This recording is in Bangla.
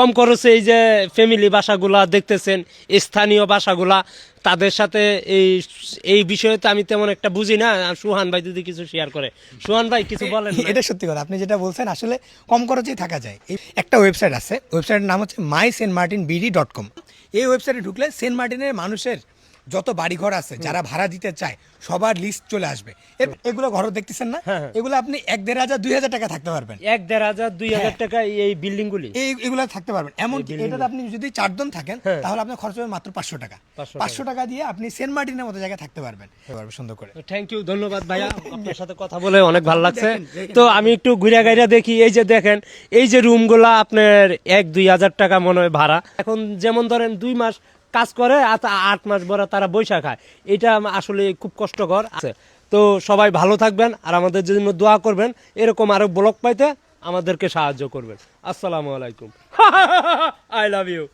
কম খরচে এই যে ফ্যামিলি বাসাগুলা দেখতেছেন, স্থানীয় বাসাগুলা, তাদের সাথে এই এই বিষয়ে তো আমি তেমন একটা বুঝি না। সুহান ভাই যদি কিছু শেয়ার করে। সুহান ভাই কিছু বলেন না? এটা সত্যি কথা, আপনি যেটা বলছেন আসলে কম খরচেই থাকা যায়। একটা ওয়েবসাইট আছে, ওয়েবসাইটের নাম হচ্ছে mysaintmartinbd.com। এই ওয়েবসাইটে ঢুকলে সেন্ট মার্টিনের মানুষের যত বাড়িঘর আছে যারা ভাড়া দিতে চায় সবার লিস্ট চলে আসবে। এগুলো ঘর দেখতেছেন না, এগুলো আপনি 1,500-2,000 টাকা থাকতে পারবেন। 1,500-2,000 টাকা এই বিল্ডিং গুলি, এগুলো থাকতে পারবেন। এমনকি এটাতে আপনি যদি 4 জন থাকেন তাহলে আপনার খরচ হবে মাত্র 500 টাকা। 500 টাকা দিয়ে আপনি সেন্ট মার্টিনের মতো জায়গায় থাকতে পারবেন সুন্দর করে। থ্যাংক ইউ, ধন্যবাদ ভাইয়া, আপনার সাথে কথা বলে অনেক ভালো লাগছে। তো আমি একটু ঘুরে গাইরা দেখি, এই যে দেখেন এই যে রুমগুলা আপনার 1-2 হাজার টাকা মনে হয় ভাড়া। এখন যেমন ধরেন 2 মাস কাজ করে 8 মাস ভরা তারা বৈশা খায়, এটা আসলে খুব কষ্টকর আছে। তো সবাই ভালো থাকবেন আর আমাদের জন্য দোয়া করবেন, এরকম আরো ব্লগ পাইতে আমাদেরকে সাহায্য করবেন। আসসালামু আলাইকুম। I love you.